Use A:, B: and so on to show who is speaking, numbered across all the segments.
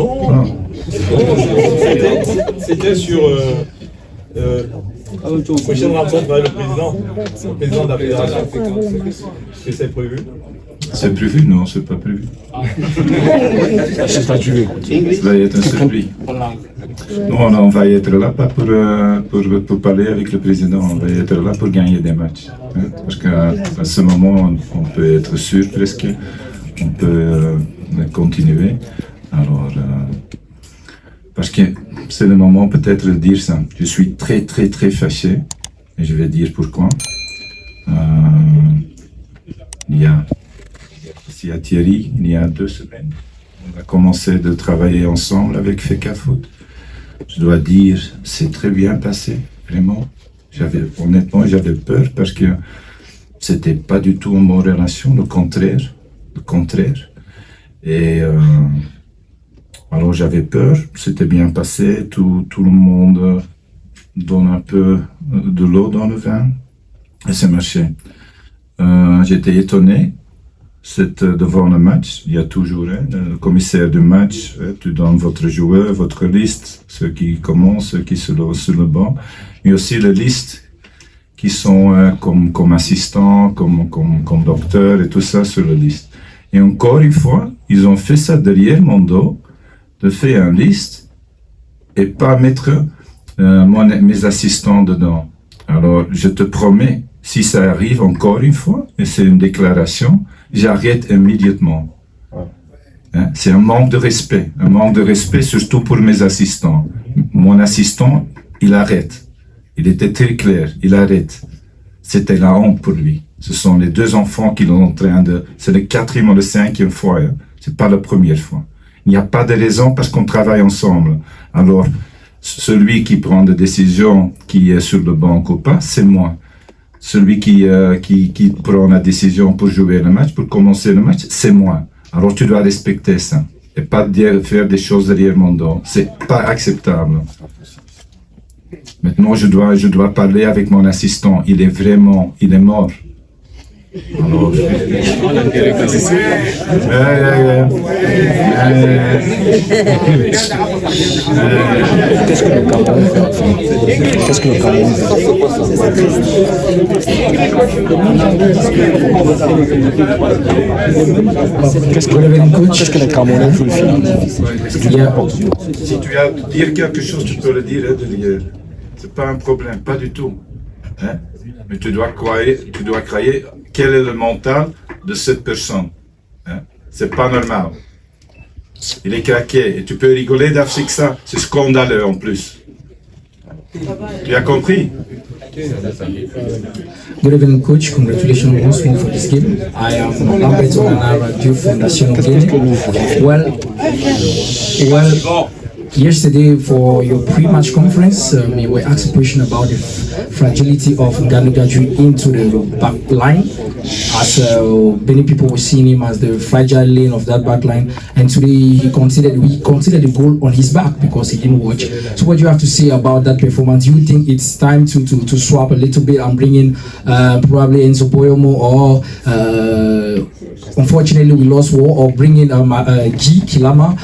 A: Non, c'était sur prochaine rencontre avec le président de la fédération. Est-ce que c'est prévu?
B: C'est prévu? Non, c'est pas prévu.
C: C'est pas prévu.
B: Ça va être un surprise. Non, on va y être là pas pour parler avec le président, on va y être là pour gagner des matchs. Hein, parce qu'à ce moment, on peut être sûr presque, on peut continuer. Alors, parce que c'est le moment peut-être de dire ça. Je suis très très très fâché et je vais dire pourquoi. Il y a ici à Thierry, il y a 2 semaines, on a commencé de travailler ensemble avec Feka Foot. Je dois dire, c'est très bien passé, vraiment. Honnêtement, j'avais peur parce que c'était pas du tout une bonne relation, le contraire. Et alors j'avais peur, c'était bien passé, tout le monde donne un peu de l'eau dans le vin et c'est marché. J'étais étonné. Devant le match, il y a toujours le commissaire du match, tu donnes votre joueur, votre liste, ceux qui commencent, ceux qui sont sur le banc, mais aussi les listes qui sont comme assistants, comme docteurs et tout ça sur la liste. Et encore une fois, ils ont fait ça derrière mon dos, de faire une liste et pas mettre mes assistants dedans. Alors, je te promets, si ça arrive encore une fois, et c'est une déclaration, j'arrête immédiatement. Hein? C'est un manque de respect surtout pour mes assistants. Mon assistant, il arrête. Il était très clair, il arrête. C'était la honte pour lui. Ce sont les 2 enfants qui sont en train de... C'est le 4e ou le 5e fois. Hein? C'est pas la première fois. Il n'y a pas de raison parce qu'on travaille ensemble. Alors, celui qui prend des décisions, qui est sur le banc ou pas, c'est moi. Celui qui prend la décision pour jouer le match, pour commencer le match, c'est moi. Alors tu dois respecter ça. Et pas faire des choses derrière mon dos. C'est pas acceptable. Maintenant, je dois parler avec mon assistant. Il est mort. Alors,
C: Qu'est-ce que le Cameroun fait? Qu'est-ce que le Cameroun fait? Qu'est-ce que les Camerounais veulent faire?
B: si tu as à dire quelque chose, tu peux le dire. C'est pas un problème, pas du tout. Hein? Mais tu dois créer quel est le mental de cette personne. Hein? C'est pas normal. Il est craqué et tu peux rigoler d'Afrique ça. C'est scandaleux en plus. Tu as compris?
D: Good evening, coach. Congratulations once more for this game. I am Lambert Onanara, due from National Guinea. Well, yesterday for your pre-match conference, you were asked a question about the fragility of Nganu Gaju into the back line, as many people were seeing him as the fragile lane of that back line. And today we considered the goal on his back because he didn't watch. So what do you have to say about that performance? Do you think it's time to swap a little bit and bring in probably Enzo Boyomo or unfortunately we lost War, or bring in G Kilama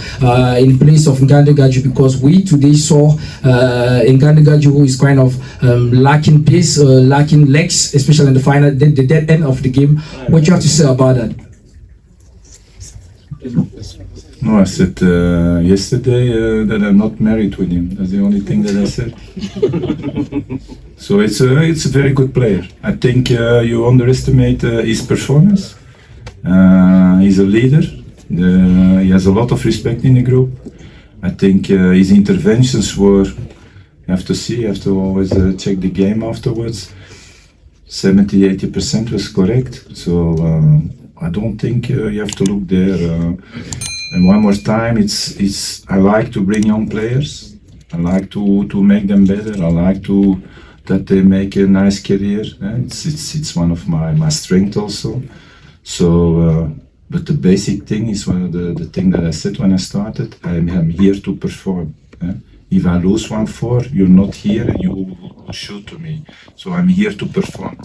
D: in place of Ngande Gaju, because we today saw Ngande Gaju, who is kind of lacking pace, lacking legs, especially in the final, the dead end of the game. What do you have to say about that?
B: No, I said yesterday that I'm not married with him. That's the only thing that I said. So it's a very good player. I think you underestimate his performance. He's a leader. He has a lot of respect in the group. I think his interventions were, you have to see, you have to always check the game afterwards. 70-80% was correct. So I don't think you have to look there. And one more time, I like to bring young players. I like to make them better. I like that they make a nice career. It's one of my strengths also. So, but the basic thing is one of the thing that I said when I started. I'm here to perform. If I lose 1-4, you're not here and you will shoot to me. So I'm here to perform,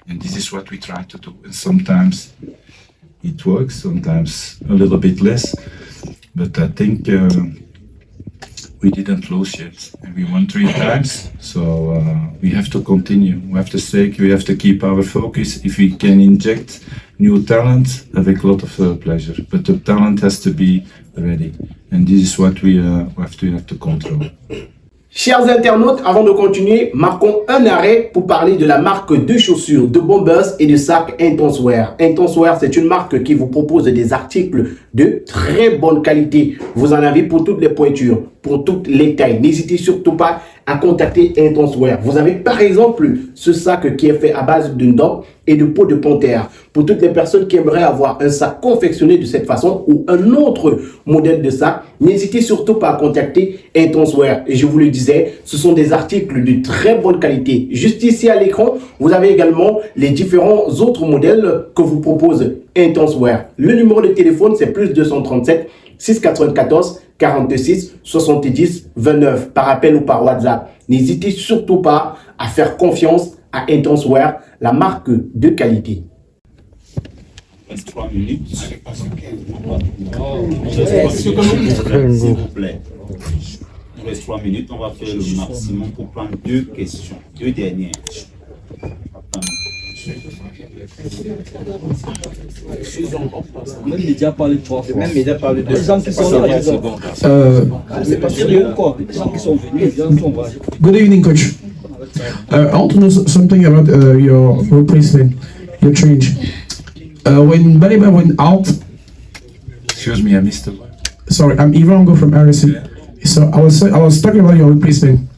B: and this is what we try to do. And sometimes it works, sometimes a little bit less. but I think we didn't lose yet. And we won 3 times, so we have to continue. We have to stay, we have to keep our focus. If we can inject new talent, avec a lot of pleasure. But the talent has to be ready. And this is what we have to control.
E: Chers internautes, avant de continuer, marquons un arrêt pour parler de la marque de chaussures, de bombers et de sacs Intenswear. Intenswear, c'est une marque qui vous propose des articles de très bonne qualité. Vous en avez pour toutes les pointures, pour toutes les tailles. N'hésitez surtout pas à contacter Intenswear. Vous avez par exemple ce sac qui est fait à base d'une dent et de peau de panthère. Pour toutes les personnes qui aimeraient avoir un sac confectionné de cette façon ou un autre modèle de sac, n'hésitez surtout pas à contacter Intenswear. Et je vous le disais, ce sont des articles de très bonne qualité. Juste ici à l'écran, vous avez également les différents autres modèles que vous propose Intenswear. Le numéro de téléphone, c'est plus 237 694 46 70 29 par appel ou par WhatsApp. N'hésitez surtout pas à faire confiance à Intenswear, la marque de qualité.
F: 3 minutes. S'il vous plaît. Il reste 3 minutes, on va faire le maximum pour prendre 2 questions, 2 dernières.
G: Même média parle 3 fois.
E: Même média parle 2
G: Les gens qui sont là, c'est pas sérieux quoi. Les gens qui sont venus, les gens sont là.
D: Good evening, coach. I want to know something about your replacement, your change. When Baliba went out,
B: Excuse me, I missed the word.
D: sorry, I'm Ivan Go from RSC. So I was talking about your replacement.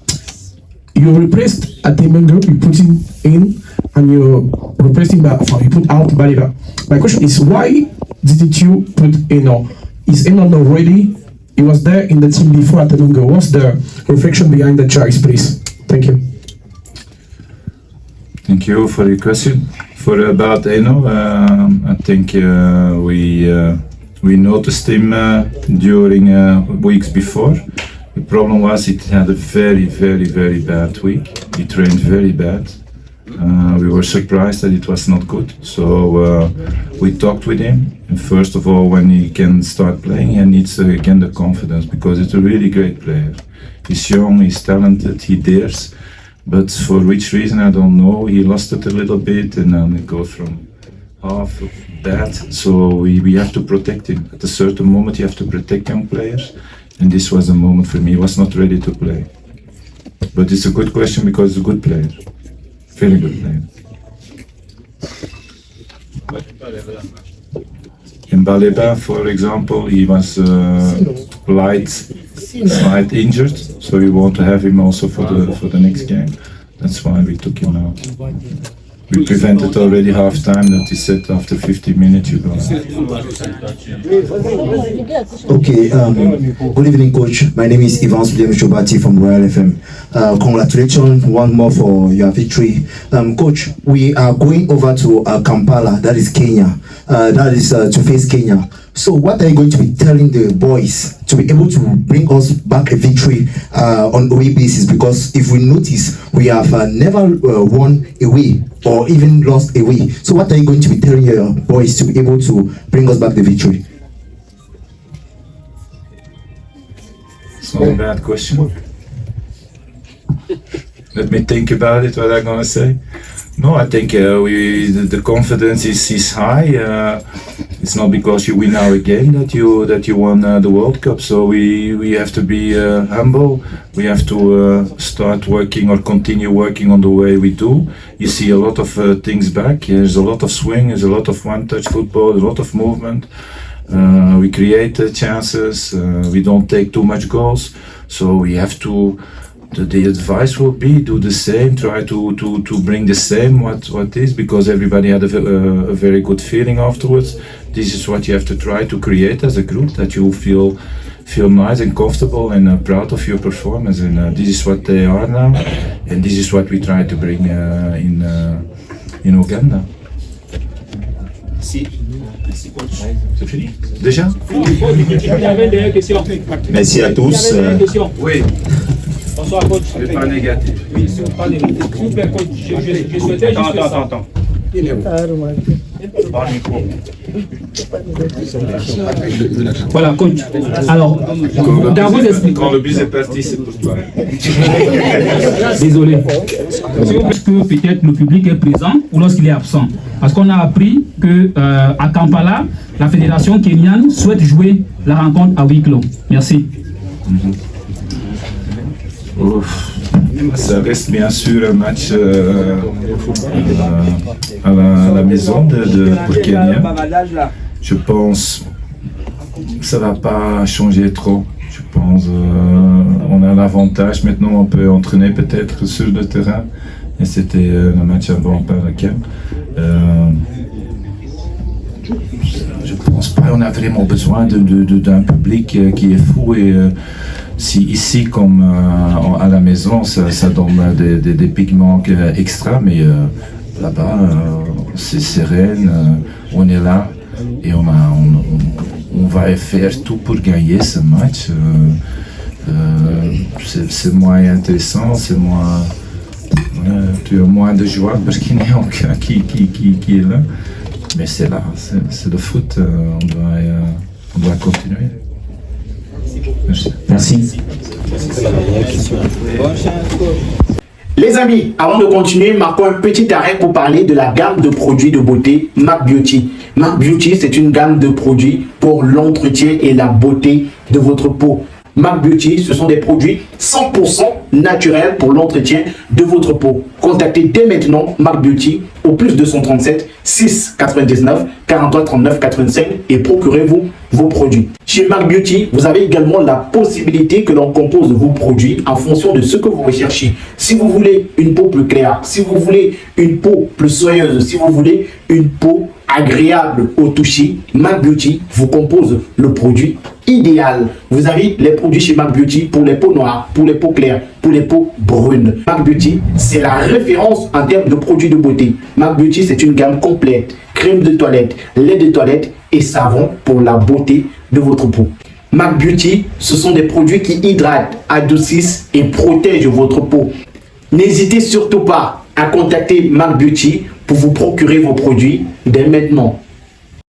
D: You replaced Atemengo, you put him in, and you replaced him you put out Baliba. My question is, why didn't you put Eno? Is Eno not ready? He was there in the team before Atemengo. What's the reflection behind the choice, please? Thank you.
B: Thank you for your question. For about Eno, I think we noticed him during weeks before. The problem was he had a very bad week. He trained very bad. We were surprised that it was not good. So we talked with him. And first of all, when he can start playing, he needs again the confidence because it's a really great player. He's young, he's talented, he dares. But for which reason, I don't know. He lost it a little bit and then it goes from half bad. So we have to protect him. At a certain moment, you have to protect young players. And this was a moment for me. He was not ready to play. But it's a good question because he's a good player. Very good player. In Baleba, for example, he was slight injured, so we want to have him also for the next game. That's why we took him out. We prevented already half time that he said after 50 minutes you go out.
H: Okay, good evening, coach. My name is Ivan Chobati from Royal FM. Congratulations one more for your victory. Coach, we are going over to Kampala, that is Kenya. That is to face Kenya. So what are you going to be telling the boys to be able to bring us back a victory on away basis? Because if we notice, we have never won away or even lost away. So what are you going to be telling your boys to be able to bring us back the victory?
B: It's not a bad question. Let me think about it, what I'm going to say. No, I think the confidence is high. It's not because you win now again that you won the World Cup. So we have to be humble. We have to start working or continue working on the way we do. You see a lot of things back. There's a lot of swing. There's a lot of one-touch football. A lot of movement. We create chances. We don't take too much goals. So we have to. The advice will be do the same, try to bring the same what is, because everybody had a very good feeling afterwards. This is what you have to try to create as a group, that you feel nice and comfortable and proud of your performance, and this is what they are now, and this is what we try to bring in Uganda.
F: Merci. Merci, coach.
B: C'est fini? Déjà?
C: Merci à tous.
B: Oui.
G: Bonsoir, coach.
B: C'est pas négatif.
G: Oui, c'est pas négatif. S'il vous plaît, coach, je souhaitais juste ça.
F: Attends.
D: Voilà, coach. Alors, dans vos explications.
B: Quand le bus est parti, c'est pour toi.
D: Désolé. Est-ce que peut-être le public est présent ou lorsqu'il est absent? Parce qu'on a appris que à Kampala, la fédération kenyane souhaite jouer la rencontre à huis clos. Merci.
B: Ça reste bien sûr un match à la maison pour Kenya. Je pense que ça ne va pas changer trop. Je pense on a l'avantage maintenant, on peut entraîner peut-être sur le terrain. Et c'était un match avant par lequel. Je pense pas qu'on a vraiment besoin d'un public qui est fou et si ici comme à la maison ça donne des pigments extra, mais là-bas c'est serein, on est là et on va faire tout pour gagner ce match. C'est moins intéressant, c'est moins tu as moins de joie parce qu'il n'y a aucun qui est là. Mais c'est là, c'est le foot, on doit continuer.
D: Merci.
E: Les amis, avant de continuer, marquons un petit arrêt pour parler de la gamme de produits de beauté MAC Beauty. MAC Beauty, c'est une gamme de produits pour l'entretien et la beauté de votre peau. MAC Beauty, ce sont des produits 100% naturels pour l'entretien de votre peau. Contactez dès maintenant MAC Beauty au plus 237 6 99 43 39 85 et procurez-vous vos produits. Chez MAC Beauty, vous avez également la possibilité que l'on compose vos produits en fonction de ce que vous recherchez. Si vous voulez une peau plus claire, si vous voulez une peau plus soyeuse, si vous voulez une peau agréable au toucher, MAC Beauty vous compose le produit idéal. Vous avez les produits chez MAC Beauty pour les peaux noires, pour les peaux claires, pour les peaux brunes. MAC Beauty, c'est la référence en termes de produits de beauté. MAC Beauty, c'est une gamme complète. Crème de toilette, lait de toilette et savon pour la beauté de votre peau. MAC Beauty, ce sont des produits qui hydratent, adoucissent et protègent votre peau. N'hésitez surtout pas à contacter MAC Beauty pour vous procurer vos produits dès maintenant.